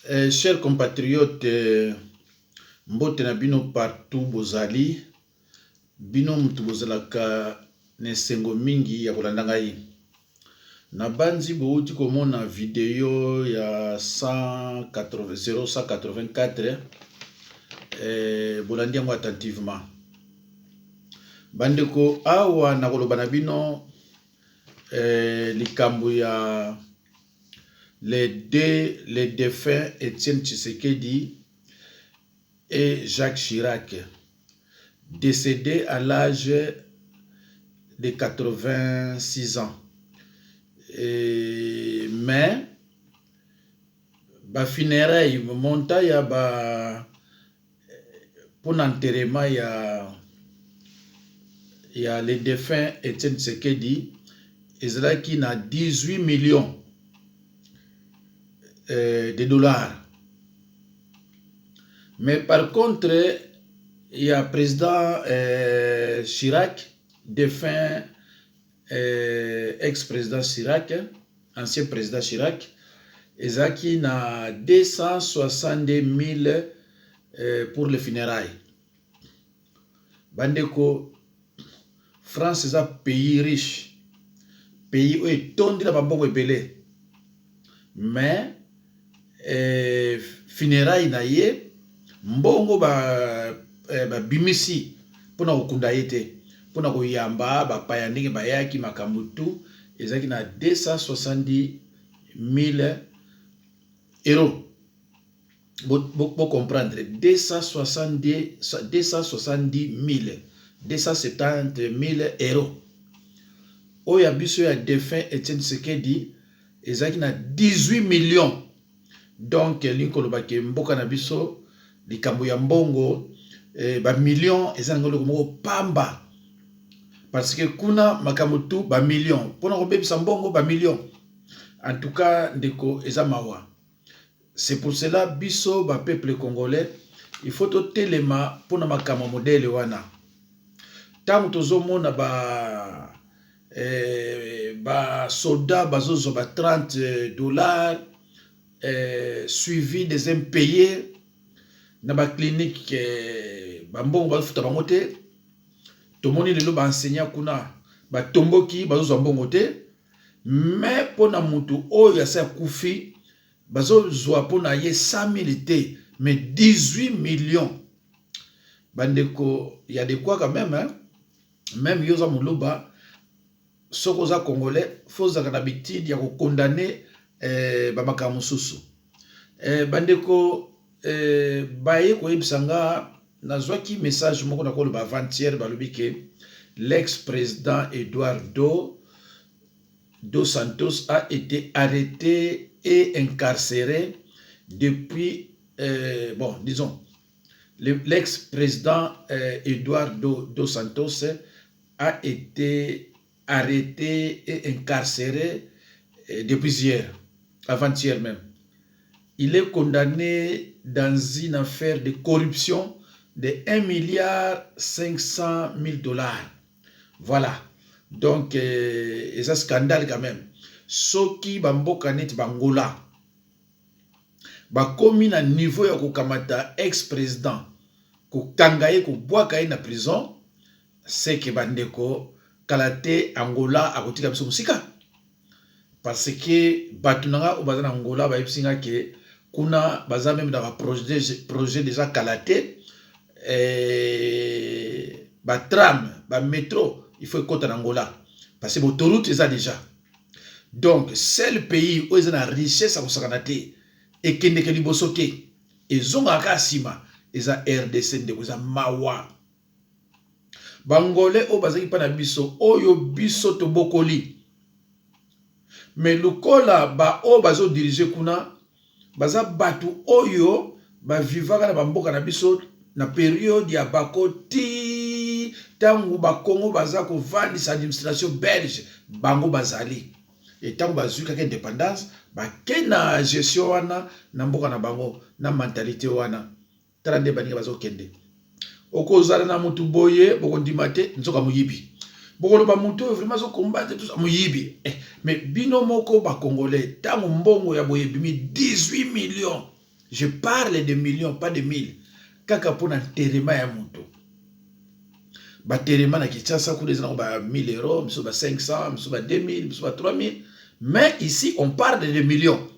Chers compatriotes, mbote na bino partout bozali, bino mutu bozalaka nesengo mingi ya kolanda ngai. Na banzi bouti komona video ya 0184, bolandi yango attentivement. Bandeko awa na koloba na bino likambo ya les défunts Étienne Tshisekedi et Jacques Chirac, décédés à l'âge de 86 ans. Mais ba funérailles monta ya ba pour l'enterrement ya les défunts Étienne Tshisekedi ezalaki na 18 millions de dollars. Mais par contre, il y a président Chirac, défunt ex-président Chirac, ancien président Chirac, ezaki na 262 000 pour les funérailles. Bandeko, France est un pays riche, pays où il tondi la bambongo ebele. Mais funérailles na ye mbongo ba bimisi pona kokunda yete pona koyamba ba paya ndenge bayaki makambutu ezaki na 270 000 euros. Pour comprendre 270 000 euros. Oya biso ya défunt Étienne Tshisekedi ezaki na 18 millions. Donc linkoloba ke mboka na biso likambo ya mbongo ba millions ezanga ngolo moko pamba, parce que kuna makamutu ba millions pona ko bebisa mbongo ba millions. En tout cas ndeko eza mawa. C'est pour cela biso ba peuple congolais il faut to telema pona makamo modèle wana tangu tozomona ba soldats bazozo ba 30 dollars suivi des impayés na ba clinique bambongo bafuta bango te. Tomoni lelo ba enseignant kuna ba tomboki bazo mbongo te, mais pona mutu oyo asa kufi bazo zwa pona ye 100 000 te, mais 18 millions. Bandeko, il y a de quoi quand même, hein? Même yoza muluba soko za congolais faut za d'habitude ya ko condamner bamaka mususu. Bandeko baye ko yebisanga nazwaki message moko na koloba avant-hier balobi ke l'ex-président Eduardo dos Santos a été arrêté et incarcéré depuis bon disons l'ex-président Eduardo dos Santos a été arrêté et incarcéré depuis hier, avant-hier même. Il est condamné dans une affaire de corruption de 1,5 milliard $. Voilà. Donc, c'est un scandale quand même. Soki bamboka net bangola. Ba komi na niveau ya kokamata ex-président. Ko kangaye ko boakaye na prison. C'est que bandeko kalate Angola akotika biso musika. Parce que batunanga obazana Angola ba yipsinga ke kuna baza même dans un projet déjà kalate ba tram, ba métro, il faut écouter en Angola parce que l'autoroute est déjà. Donc c'est le pays où ils ont la richesse à Osakanate et qui n'est que libosoke et zonga sima ils ont RDC de ils mawa bangolais au bazaki pa na biso oyo biso to bokoli. Mais lukola ba o bazo diriger kuna baza batu oyo ba vivaka na bamboka na biso na période ya bakoti tangu ba Congo baza ko vandisa administration belge bango bazali et tangu bazuka ka indépendance ba kena gestion wana na mboka na bango na mentalité wana trande baninga bazo kende okozala na mutu boye bokondima te nzoka muyibi bokoloba mutu vraiment zo combattre tout ça muyibi mais bino moko ba congolais tangu mbongo ya boye bimi 18 millions Je parle de millions, pas de mille. Kaka pona terema ya moto. Ba terema na Kinshasa ku des ba 1000 euros, miso ba 500, miso ba 2000, miso ba 3000. Mais ici on parle de millions.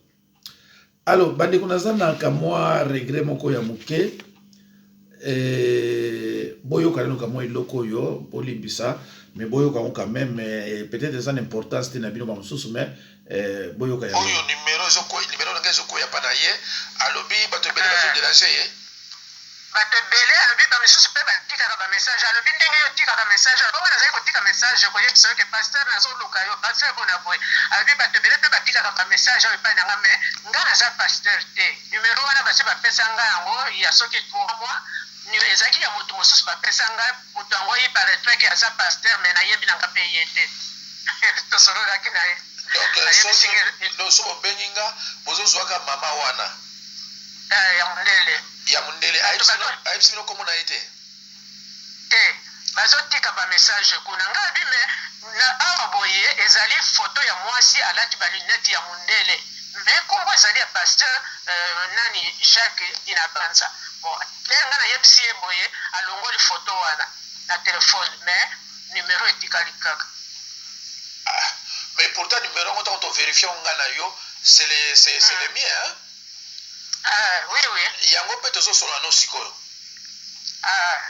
Alors bande kunaza na kamwa regret moko ya muke. Boyo kaleno kamwa iloko yo bolimbisa, mais boyo quand même peut-être ça l'importance de nabino ba mususu, mais boyo kaya. Oyo numéro na ngezo ko ya panaye alobi bato bele bazo déranger. Bato bele alobi ba misusu pe ba tika ba message alobi ndenge yo tika ba message alobi na zai ko tika message ko yeso ke pasteur na zo luka yo pasteur bona boy alobi bato bele pe ba tika ba message o pa na ngame ngana za pasteur te numéro wana ba se ba pesa nga yango ya soki 3 mois ni ezaki ya moto mosusu ba pesa nga moto yango yi par retrait ke za pasteur mais na yebi na ngape yete to soro la kina ye donc so benginga bozo zwaka mama wana ya mundele aibisino komo na ete bazotika ba message kuna nga bime na awa boye ezali photo ya mwasi alati ba lunette ya mundele mais kombo ezali ya pasteur nani Jacques Dinabanza bon nga na yebisi ye boye alongoli photo wana na telefone mais numéro etikali kaka mais pourtant numéro on t'a vérifié on gana yo c'est le mien hein. Oui yango pe tozo solo no sikoyo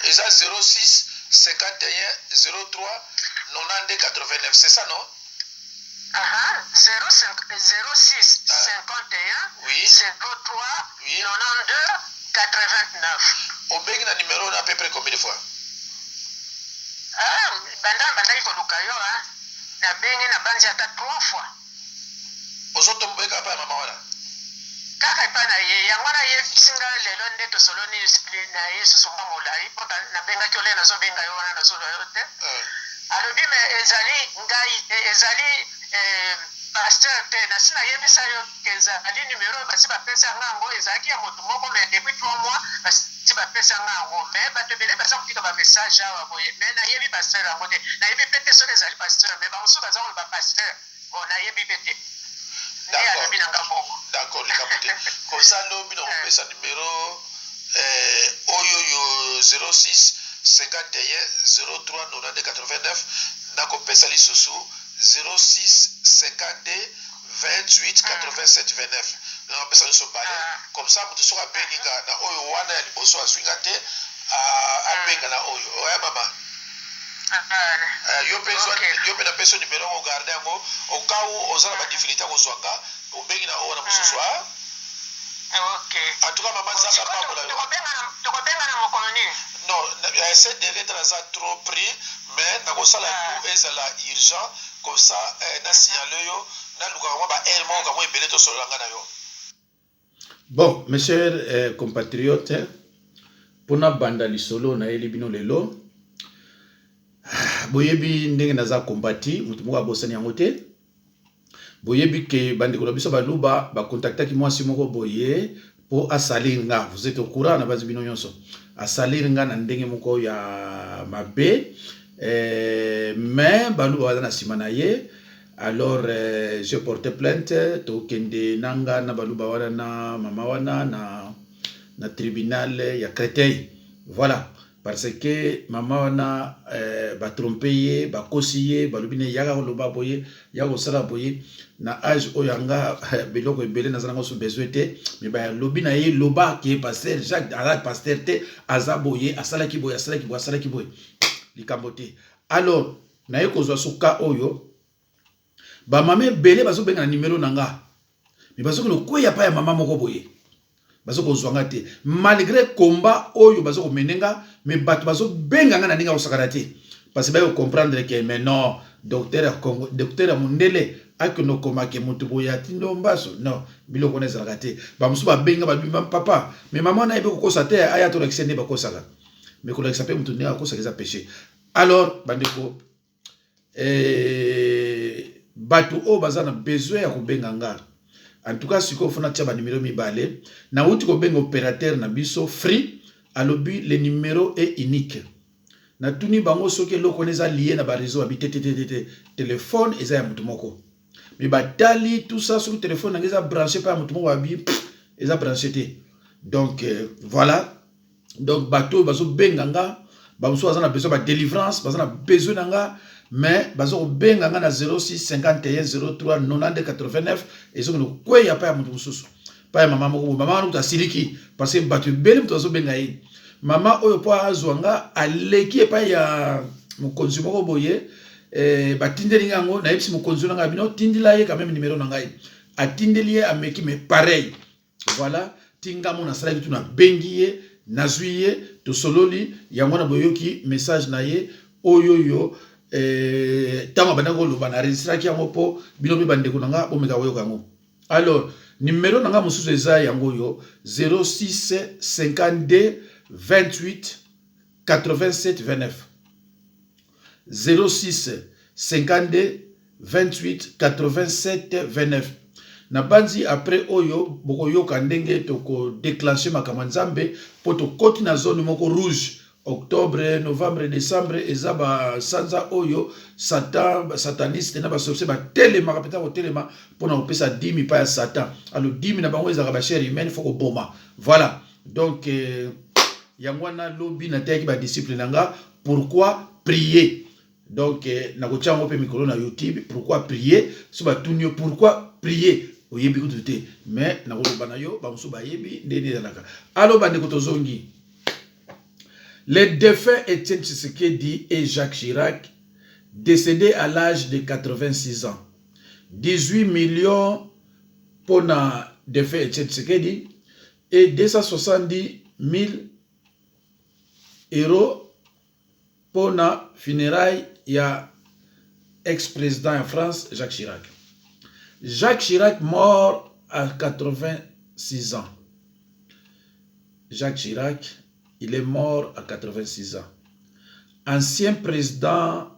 eza 06 51 03 92 89 c'est ça non 06 51 oui 03 oui 92 89 au bengi na numéro na à peu près combien de fois banda iko lukayo na bengi na banzi ata 3 fois ozoto mbeka pa mama wana kaka pa na ye yango na ye singa lelo nde to soloni na Yesu so mamolai pota na benga kyole na zo benga yo wana na zo yo te alobi me ezali ngai ezali pasteur te na sina yebisa yo keza ali numéro basi ba pesa ngango ezaki ya moto moko me depuis 3 mois basi ba pesa ngango me bato bele basa kutika ba message awa boye me na yebi pasteur yango te na yebi pete so ezali pasteur me ba musu baza ko ba pasteur bon na yebi pete d'accord les capotés comme ça nous bino pesa numéro oyo 06 51 03 92 89 na ko pesa lisusu 06 52 28 87 29 na pesa nous so parler comme ça mutu soka benga na oyo wana ya liboso aswinga te a benga na oyo oya mama yo pesa peso numéro au garder yango au cas où osala ba difficulté ko zwanga au bengi na oyo na mususu OK en tout cas maman ça va pas pour to ko benga na mokoloni non essaie de lettre ça trop pris mais na ko sala tout ezala urgent comme ça na signaler yo na luka ko ba elmo ka mo ebele to solo nga na yo. Bon mes chers compatriotes pona banda lisolo na eli bino lelo boyebi ndenge naza kombati mutu moko abosani yango te boyebi ke bandi ko biso baluba ba contactaki mwasi moko boye po asalir nga vous êtes au courant na bazi bino nyonso asalir nga na ndenge moko ya mabe mais baluba baza na sima na ye alors j'ai porté plainte to kende nanga na baluba wana na mama wana na tribunal ya Créteil voilà parce que maman wana ba tromper ye ba kosiye ba lobine yaga loba boye yago sala boye na âge oyanga biloko ebele na zango so besoin te mais ba lobina ye loba ki pasteur Jacques Arad pasteur te azaboye asala ki boye likambote alors na ye kozwa suka oyo ba mame belé bazo benga na numéro nanga mais bazo ko koya pa ya mama moko boye bazo ko zwanga te malgré combat oyo bazo ko menenga mais bato bazo benga nga na ninga osakana te parce que ba yo comprendre que mais non docteur Mundele akono koma ke mutu boya tindo mbaso non biloko na zalaka te ba musu ba benga ba bimba papa mais maman na ebe ko kosa te aya to l'excès ba kosaka mais ko l'excès pe mutu ne akosa za péché alors bandeko bato o bazana besoin ya ko benga nga. En tout cas, si vous avez un numéro mibale, na outi ko benga opérateur na biso free, alobi le numéro est unique. Na tuni bango soki loko neza lié na ba réseau habité téléphone eza ya mutu moko. Mais ba tali tout ça sur téléphone na ngeza branché pa mutu moko abi eza branché té. Donc voilà. Donc bateau bazo benganga bamuso bazana besoin de délivrance, bazana besoin nanga mais bazo benganga na 06 51 03 90 89 et zo no kwe ya pa ya mutu mususu. Pa ya mama moko mama no tasiliki parce que bateau bele mutu bazo benga yi. Mama oyo po azwanga aleki pa ya mukonzi moko boye batindeli ngango na yebisi mukonzi nanga bino tindila ye quand même numéro nanga yi. Atindeli ye ameki mais pareil. Voilà, tinga mona sala bitu na bengiye nazwiye to sololi yango na boyoki message na ye oyoyo tama banango loba na registraki yango po bino bi bandeko nanga bomeka boyoka yango. Alors numéro nanga mususu eza yango yo 06 52 28 87 29 06 52 28 87 29. Na banzi après oyo boko yoka ndenge toko déclencher makamanzambe po to koti na zone moko rouge octobre novembre décembre ezaba sanza oyo satan sataniste na ba sorcier ba telema kapita ko telema pona opesa 10 pa ya satan. Alors 10 na bango ezaka ba chair humaine faut ko boma. Voilà. Donc yangwana lobi na teki ba disciple nanga pourquoi prier. Donc na ko tchango pe micro na YouTube pourquoi prier so ba tunyo pourquoi prier. Oyebi kututé mais na ko bana yo ba musu ba yebi ndeni naka. Alo bande ko tozongi. Les défunts Étienne Tshisekedi et Jacques Chirac décédés à l'âge de 86 ans. 18 millions pour na défunt Étienne Tshisekedi et 270 000 euros pour na funérailles ya ex-président en France Jacques Chirac. Jacques Chirac mort à 86 ans. Jacques Chirac, il est mort à 86 ans. Ancien président,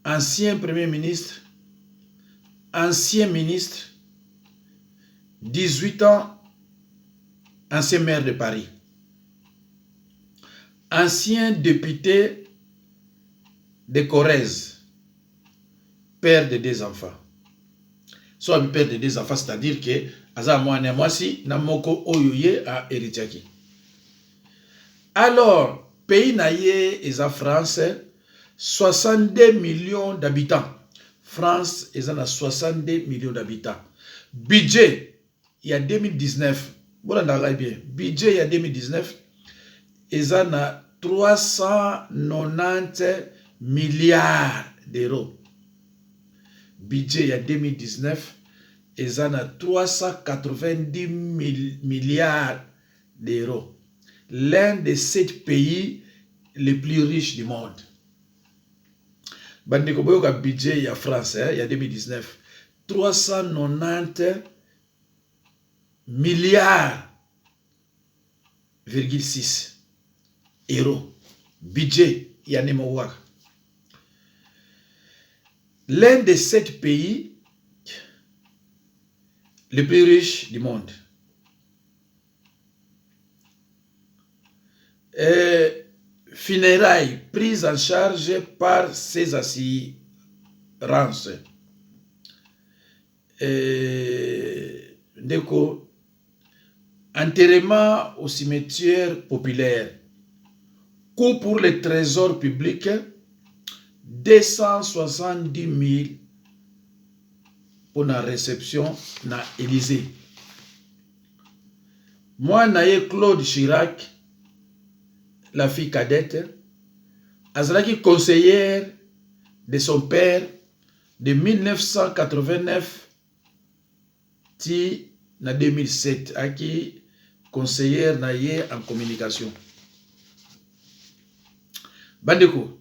ancien premier ministre, ancien ministre, 18 ans, ancien maire de Paris. Ancien député de Corrèze, père de 2 enfants. Soit père de 2 enfants, c'est-à-dire que aza mwana mwasi na moko oyoye a héritiaki. Alors, pays naye eza France, 62 millions d'habitants. France eza na 62 millions d'habitants. Budget, il y a 2019, bon bien, budget il y a 2019, eza na 390 milliards d'euros. Budget il y a 2019, ils en a 390 milliards d'euros. L'un des 7 pays les plus riches du monde. Bandeko boyoka budget il y a France, il y a 2019, 390 milliards, 6 euros. Budget, il y a Nemowak. L'un des 7 pays les plus riches du monde. Funérailles prises en charge par ses assurances. Enterrement au cimetière populaire. Coût pour les trésors publics 270 000 pour la réception na Élysée. Moi, naye Claude Chirac, la fille cadette, azalaki conseillère de son père de 1989 ti na 2007, aki conseillère naye en communication. Bandeko,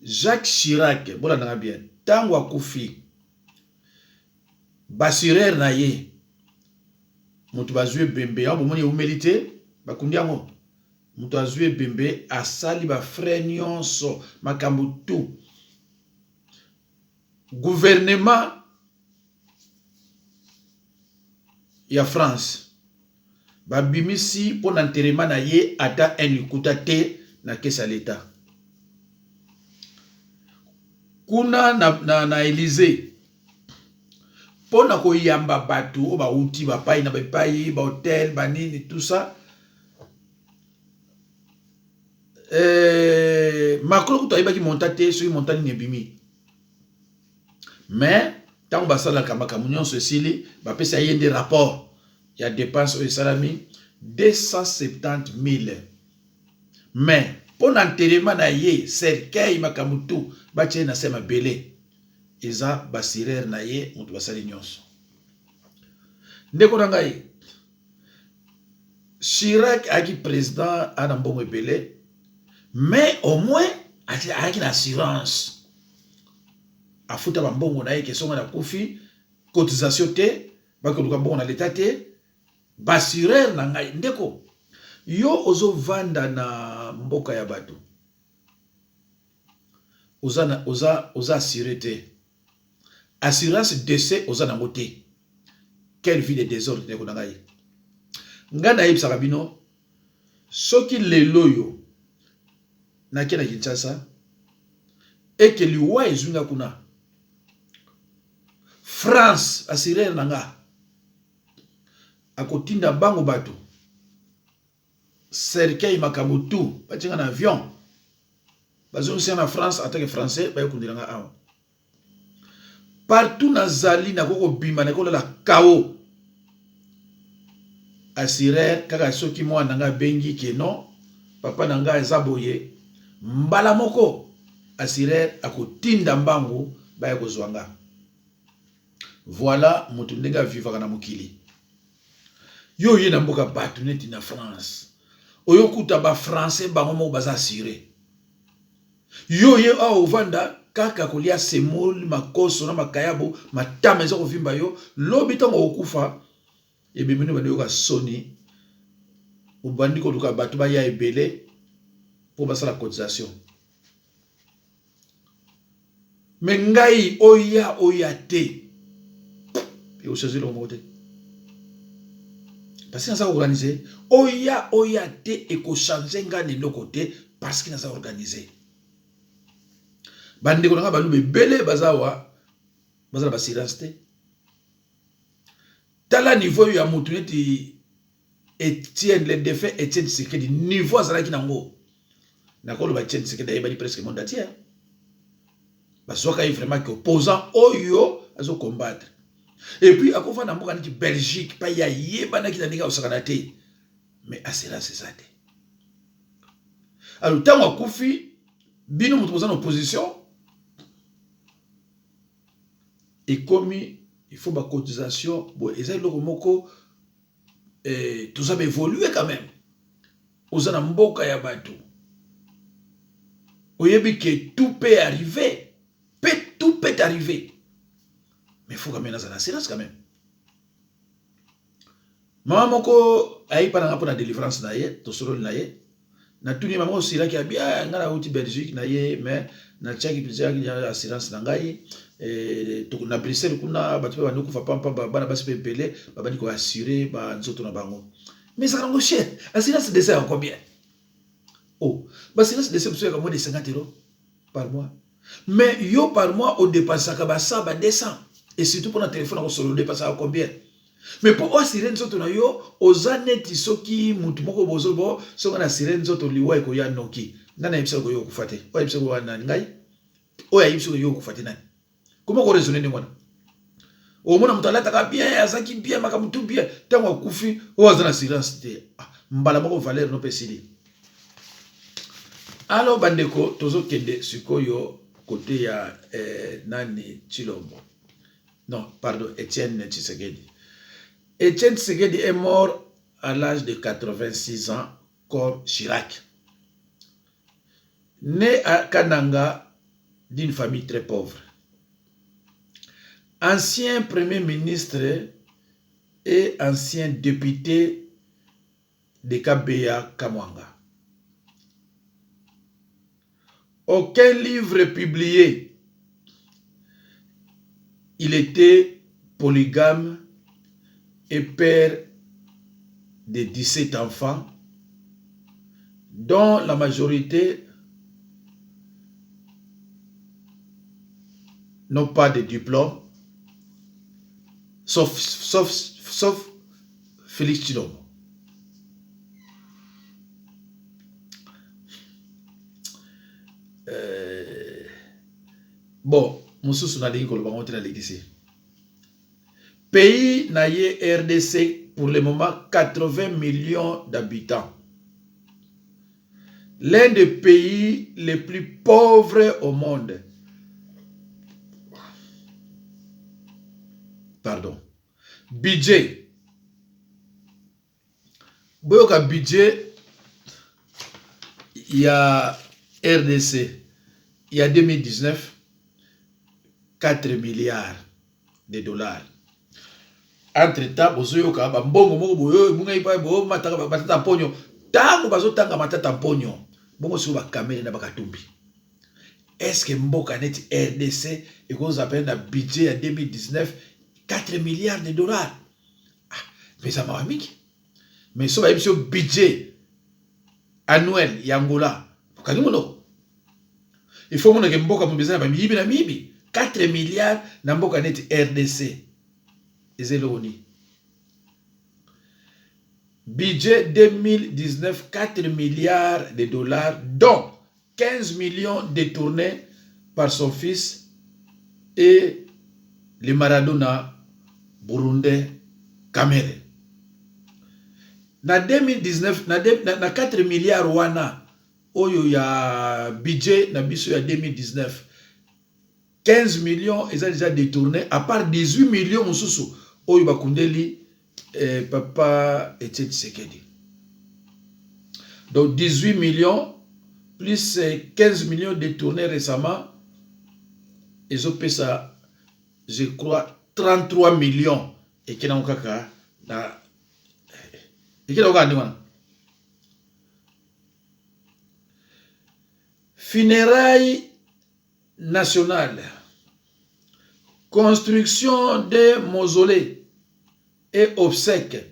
Jacques Chirac, bon on a bien, tango akufi, bassureur naye, mutu bazue bembe, yambo moni humilité, bakundi yango, mutu bazue bembe, asali ba frère nyonso, makambo tout. Gouvernement ya France, babimisi pour l'enterrement naye ata un likuta te na kesa l'État. Kuna na Élysée, pona ko yamba batu o ba uti ba pai na ba pai ba hotel ba nini tout ça Macron ko toyeba ki montate sur montagne nebimi mais tant ba sala ka makamunyon ceci ba pesa yende rapport ya dépense au salami 270 000 mais pour l'enterrement na ye cercueil makamutu ba tche na sema belé eza basirer na ye mutu basali nyonso ndeko na ngai Chirac aki président ana mbongo ebele mais au moins aki na assurance afuta ba mbongo na ye ke songa na kufi cotisation te ba ko mbongo na l'état te basirer na ngai ndeko yo ozo vanda na mboka ya bato oza assuré te assurance décès oza na moté quelle vie de désordre ndeko na ngai nga na yebisaka bino soki lelo yo na kena Kinshasa eke liwa ezwinga kuna France assuré na nga akotinda bango bato cercueil makamutu batinga na avion bazongisika na France en tant que français bayokundelanga awa partout nazali nakoko bima nakolela kao assureur kaka soki mwana nga bengi ke non papa nanga eza boye mbala moko assureur akotinda mbangu baya kozwanga voilà mutu ndenge avivaka na mokili yo ye na mboka bato neti na France oyo kuta ba français bango mo baza assuré yo ye a ovanda kaka kolia semol makoso na makayabo matama eza kovimba yo lobi ntango okufa ebimini bandi yoka soni obandi koluka bato baya ebele po basala cotisation me ngai oya te eochanger longo te parce que naza organisé oya te ekochange nga neloko te parce que naza organisé bandeko na nga balu bebele bazawa bazala bassurance te tala niveau ya mutu neti Etienne le défunt Etienne Tshisekedi niveau azalaki nango nakoloba Etienne Tshisekedi ayebani presque monde entier bazwaka ye vraiment que opposant oyo azo combattre et puis akofa na mboka neti Belgique pa ya yebana ki na ndenge osakana te mais assurance eza te alors tango akufi bino mutu boza na opposition ekomi il faut ba cotisation bon eza eloko moko tout ça va évoluer quand même oza na mboka ya bato oyebi que tout peut arriver tout peut arriver mais il faut quand même dans la silence quand même maman moko ayipa na pona délivrance na ye to solo na ye na tuni maman aussi là qui a bien ngala uti Belgique na ye mais na tchaki plaisir ki ya assurance na ngai to na Bruxelles kuna bato ba ndoko fa pampa bana basi pepele ba bani ko assurer ba nzoto na bango mais ça rango cher assurance de ça combien oh ba assurance de ça c'est comme moins de 50 € par mois mais yo par mois au dépense ça ba 100 ba 200 et surtout pour notre téléphone on solo dépense à combien mais pour assurer nzoto na yo ozaneti soki mutu moko bozobo soki na assurer nzoto liwa ko ya noki ngana yebisa ko yo kufate o yebisa ko na ngai o yebisa ko yo kufate nani comment on raisonne ngwana o mona mutalata ka bien azaki bien makamutu bien tango akufi o azana assurance te mbala moko valeur no pesili alors bandeko tozo kende sikoyo côté ya nani Chilombo non pardon Etienne Tshisekedi. Etienne Tshisekedi est mort à l'âge de 86 ans comme Chirac. Né à Kananga d'une famille très pauvre. Ancien premier ministre et ancien député de Kabeya Kamwanga. Aucun livre publié. Il était polygame et père de 17 enfants, dont la majorité n'ont pas de diplôme. sauf Félix Tshilombo. Bon, mosusu na lingi koloba ngote na l'église. Pays naye RDC pour le moment 80 millions d'habitants. L'un des pays les plus pauvres au monde. Pardon. Budget. Boyoka budget, il y a RDC, il y a 2019, 4 milliards de dollars. Entre-temps, bozoyoka ba mbongo moko boyo bunga ipa bo mataka batata ponyo. Tango bazotanga matata ponyo. Bongo sur ba kamere na bakatumbi. Est-ce que mboka net RDC et qu'on appelle un budget en 2019 4 milliards de dollars? Ah, mais ça m'a mis. Mais ça va être un budget annuel Yangola. Il faut que mboka mobeza na mibi na mibi. 4 milliards na mboka net RDC. Ezeloni. Budget 2019, 4 milliards de dollars, dont 15 millions détournés par son fils et le Maradona burundais Kamere. Na 2019, na 4 milliards wana, oyo ya budget na biso ya 2019, 15 millions ils ont déjà détourné, à part 18 millions mususu, oyo bakundeli Papa Etienne Tshisekedi. Donc 18 millions plus 15 millions détournés récemment. Ils ont payé ça, je crois, 33 millions. Et qui n'a pas funérailles nationales, construction des mausolées et obsèques,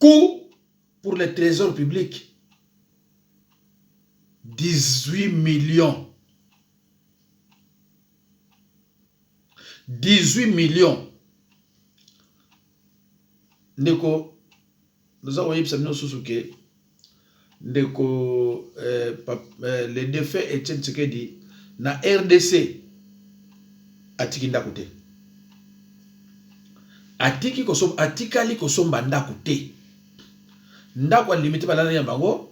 coût pour le trésor public, 18 millions. 18 millions. Ndeko, nous avons eu Susuke, Ndeko, le défait Etienne Tshisekedi, na RDC, atikinda kote. Atikali kosomba ndako te. Ndako alimete balana ya bango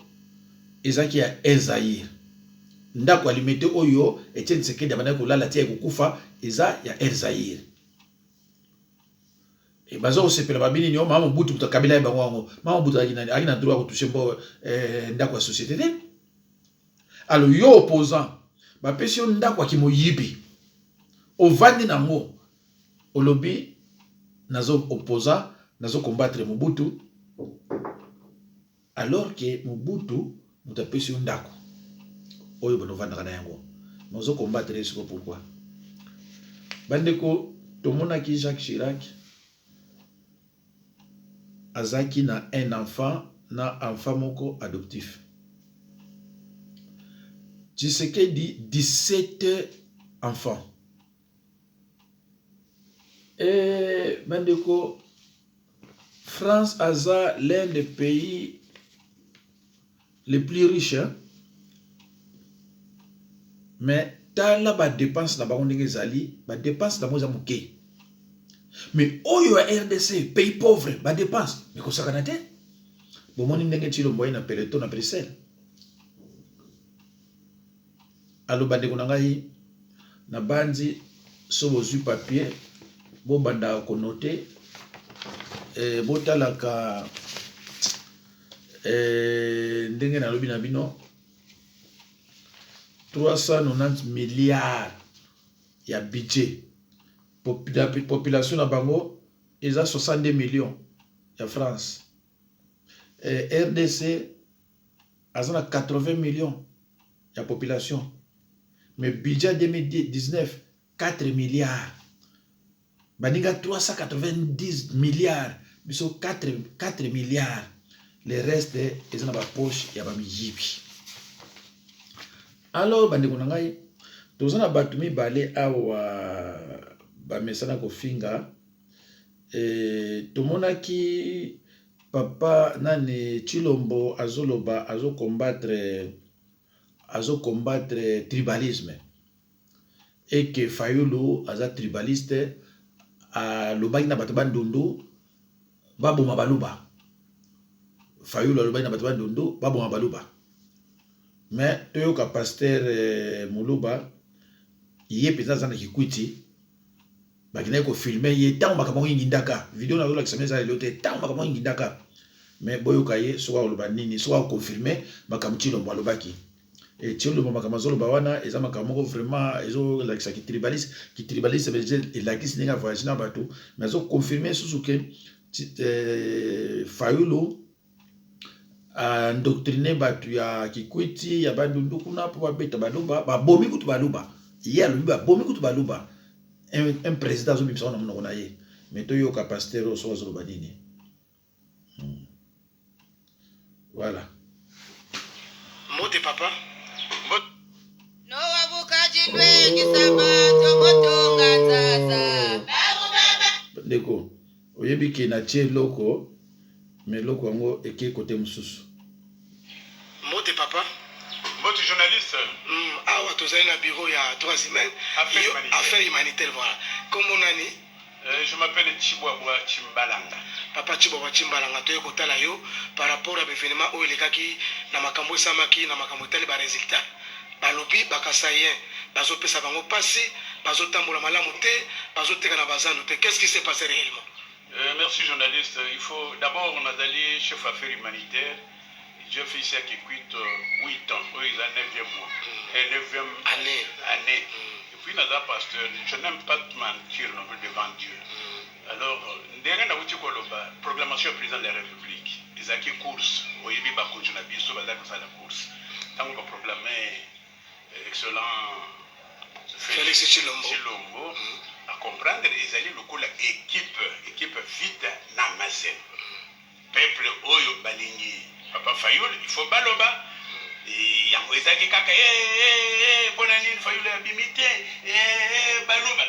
ezaki ya Zaïre. Ndako alimete oyo Etienne Tshisekedi abana kolala tia kokufa eza ya Zaïre. Et bazo sepela babini nyo mama Mobutu mutakabila ya bango wango. Mama Mobutu akina droit ko toucher mbo ndako ya société te. Alors yo opposant ba pesi yo ndako akimoyibi. Ovandi nango olobi nazo opposant, nazo combattre Mobutu, alors que Mobutu mutapesi ndako oyo bonovanda na yango nazo combattre ce pourquoi bandeko tomona ki Jacques Chirac azaki na un enfant na enfant moko adoptif. Tshisekedi 17 enfants. Et bandeko, France a l'un des pays les plus riches, hein? Mais tala ba dépense na bango ndenge zali, ba dépense na moza muke. Mais oyo ya RDC, pays pauvre, ba dépense, mais kosaka na te. Bo moni ndenge Tshilombo na peloton na Bruxelles. Alo bandeko na ngai na bandi so bozu papier bo banda ko noter botalaka ndenge na lobi na bino 390 milliards ya budget. Population na bango eza 62 millions ya France. RDC azana 80 millions ya population. Mais budget 2019 4 milliards. Baninga 390 milliards. Biso 4 milliards. Le reste est dans la poche ya ba miyibi. Alors bandeko na ngai tozana batumi balé awa ba mesana ko finga tomonaki papa nani Chilombo azoloba combattre tribalisme et que Fayulu aza tribaliste alobaki na bato bandundu baboma baluba. Fayulu alobaki na bato bandundu baboma baluba. Mais toyoka pasteur Muluba ye peza zana kikwiti bakina ko filmer ye tango makambo ngindaka video na zola kisameza ile yote tango makambo ngindaka mais boyoka ye soa oloba nini soa confirmer makambo Chilombo alobaki et Chilombo makambo zoloba wana eza makambo vraiment ezo la ki tribaliste et la kisi ninga voyage na bato mais zo confirmer susuke Fayulu endoctriner batu ya kikwiti ya bandundu kuna po babeta baluba babomi kutu baluba ye alobi babomi kutu baluba un président zo bimisa na monoko na ye mais to yoka pasteur so azoloba nini voilà mode papa no wabukaji lwengi sabato motonga nzaza ndeko oyebi ke na tie loko mais loko yango eke kote mosusu mode papa Votre journaliste awa tozali na bureau ya 3 semaines affaire humanitaire voilà comment nani je m'appelle Chibwabwa Chimbalanga. Papa Chibwabwa Chimbalanga toye kotala yo par rapport à l'événement oyo elekaki na makambo esamaki na makambo etali ba résultat balobi bakasayen bazopesa bango pasi bazotambola malamu te bazoteka na bazandu te. Qu'est-ce qui s'est passé réellement? Merci journaliste. Il faut d'abord on a allé chef affaires humanitaires. J'ai fait ici à Kikwit 8 ans. Oui, ils ont 9e mois. 9e année. Et puis, dans un pasteur, je n'aime pas te mentir non plus devant Dieu. Alors, derrière la proclamation du président de la République, ils ont qui course. Au Yébi Bakonjo na biso, ils ont la course. Tant qu'on va proclamer excellent Félix Chilombo, à comprendre, ils allaient le coup équipe vite Namazen. Peuple Oyo Balingi. Papa Fayulu, il faut baloba. Yango ezaki kaka bona nini Fayulu abimité baloba.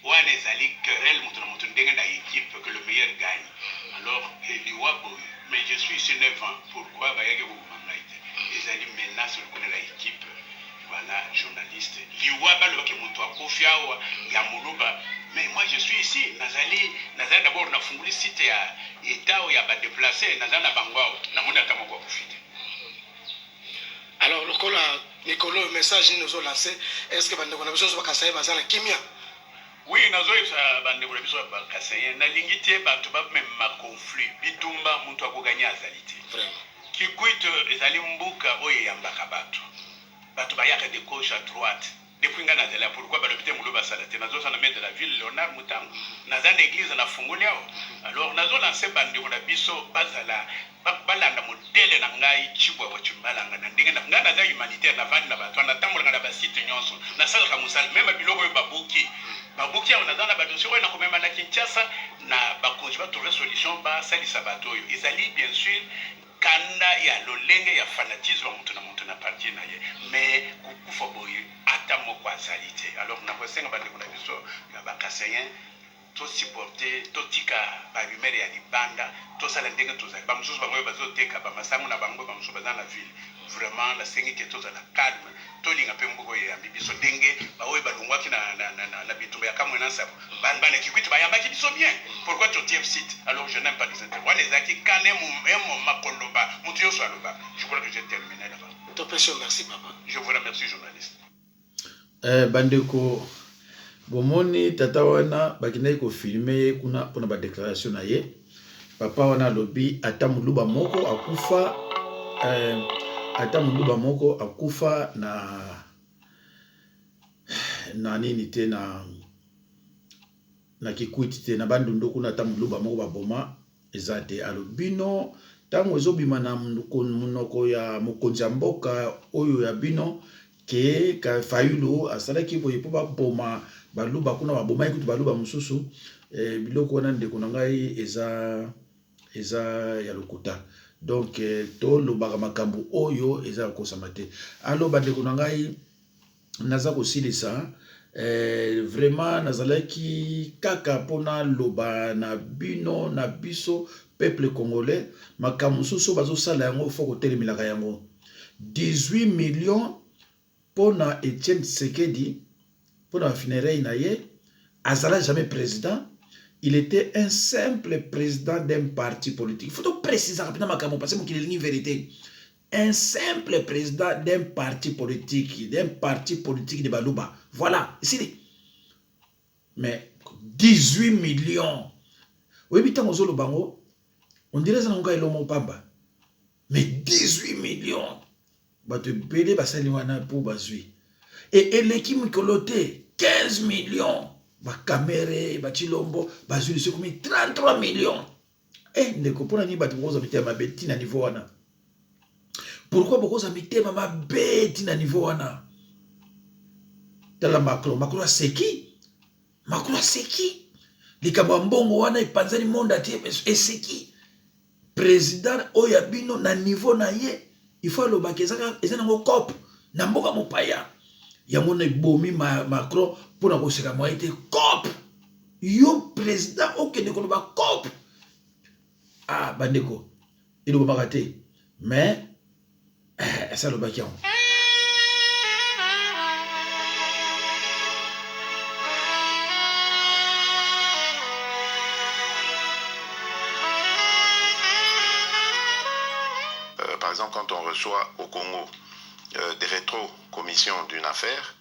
Wana ezali querelle mutu na mutu ndenge na équipe que le meilleur gagne. Alors liwa boy, mais je suis ici 9 ans. Pourquoi bayaki ko mamaite? Ezali menace le connaît la équipe. Voilà, journaliste. Liwa baloba ke mutu akofia wa ya muluba. Mais moi je suis ici, Nazali d'abord na funguli site ya état ou ya ba déplacer Nazana bangwao na mona kama kwa kufite. Alors lokola Nicolas message nous ont lancé, est-ce que bande ko na biso bakasaye bazana kimia? Oui, nazo isa bande ko na biso bakasaye na lingité bato ba même ma conflit bitumba muntu akoganya azalite. Vraiment. Kikwit ezali mbuka oye ya mbaka bato. Bato bayaka de gauche à droite. Depuis nga nazela pourquoi balopite muloba salate nazo sana maître de la ville Léonard Mutango nazana église na funguli ao alors nazo lancer bande ko na biso bazala balanda modele na ngai Chibwabwa Chimbalanga na ndenge na nga naza humanitaire na vandi na bato na tambola na ba site nyonso na sala ka musala même biloko yo babuki ao nazana ba dossier na komema na Kinshasa na bakonji ba trouver solution ba salisa bato yo ezali bien sûr kanda ya lolenge ya fanatisme mutu na parti na ye mais kukufa boye ata moko azali te. Alors na kosenga bandeko na biso ya bakasayen to supporter to tika ba rumeur ya libanda to sala ndenge tozali ba mususu bango bazoteka ba masango na bango ba mususu bazana na ville vraiment la sengi ke tozala calme to linga pe mbuko ya bibiso ndenge ba oyo balungwaki na bitumba ya kamwe na sapo bana Kikwit ba yamba biso bien. Pourquoi tu tiens site? Alors je n'aime pas les interviews les aki kané mon makoloba mutu yo swaloba. Je crois que j'ai terminé là-bas. Merci papa. Je vous remercie journaliste. Bandeko bomoni tata wana bakina ko filmer kuna pona ba déclaration na ye papa wana lobi ata muluba moko akufa na nini te na Kikwit te na bandundu kuna ata muluba moko baboma ezate alobino tango ezobima na munoko ya mokonzi ya mboka oyo ya bino ke ka Fayulu asalaki boye po baboma baluba kuna baboma ekutu baluba mususu biloko wana ndeko na ngai eza ya lokuta donc to lobaka makambo oyo eza kosama te aloba ndeko na ngai naza kosilisa vraiment nazalaki kaka pona loba na bino na biso peuple congolais makambo mosusu bazosala yango fo kotelemelaka yango 18 millions pona Etienne Tshisekedi pona funérailles na ye azala jamais président. Il était un simple président d'un parti politique. Il faut préciser rapidement makambo parce que c'est une vérité. Un simple président d'un parti politique de Balouba. Voilà, ici. Mais 18 millions. Oui, mais tant que bango, on dirait que c'est un pamba. Mais 18 millions. Bah te belé basaliwana pour bazui. Et l'équipe coloté 15 millions. Ba caméra, ba chilombo, bazui c'est comme 33 millions. Eh, ndeko pona ni batu boza mitema beti na niveau wana. Pourquoi boza mitema ma beti na niveau wana? Tala Macron a seki? Macron a seki? Likamba mbongo wana ipanzani monde atie et seki? Président oyabino na niveau na ye, il faut le bakezaka ezana ngo cop na mboka mopaya. Yango na bomi Macron pona ko seka mo ite cop. Yo président okende ko ba cop. Ah bandeko, il va rater. Mais ça le bakian. Par exemple, quand on reçoit au Congo des rétro-commissions d'une affaire,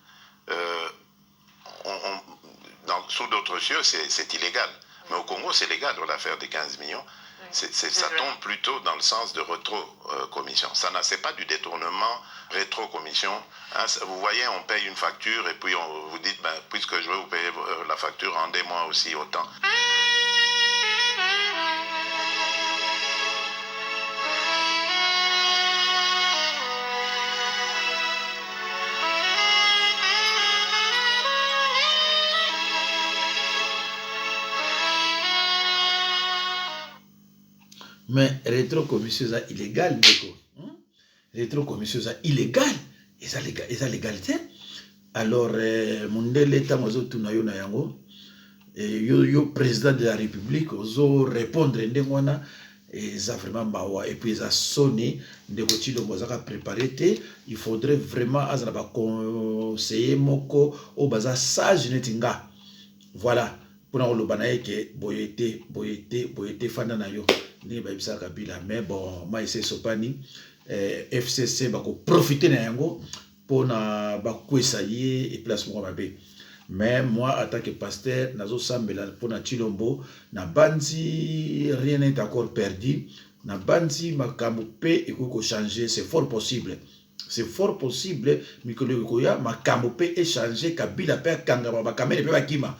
sous d'autres cieux, c'est illégal. Mais au Congo, c'est légal dans l'affaire des 15 millions. Ça tombe plutôt dans le sens de rétro-commission. C'est pas du détournement rétro-commission. Hein, vous voyez, on paye une facture et puis on vous dit, ben, puisque je veux vous payer la facture, rendez-moi aussi autant. Mais rétro-commission est illégal, rétro-commission est illégal. Et ça légalité. Alors, mon l'État, yo président de la République, ozo répondre et ça vraiment bawa et puis ça sonné de côté de mozaka préparé. Il faudrait vraiment azaba conseiller moko au baza sage netinga. Voilà. Pour nous le que boyete fanda na yo. Mais bon, moi c'est Sopani, FCC va profiter de yango pour na bakouesaye et place moi babé. Mais moi en tant que pasteur, nazo sambela pour na Chilombo, na bandi rien n'est encore perdu, na bandi makambo pe eko changer, c'est fort possible. C'est fort possible, Mikolo Koya makambo pe échanger kabila pe kanga ba kamera pe bakima.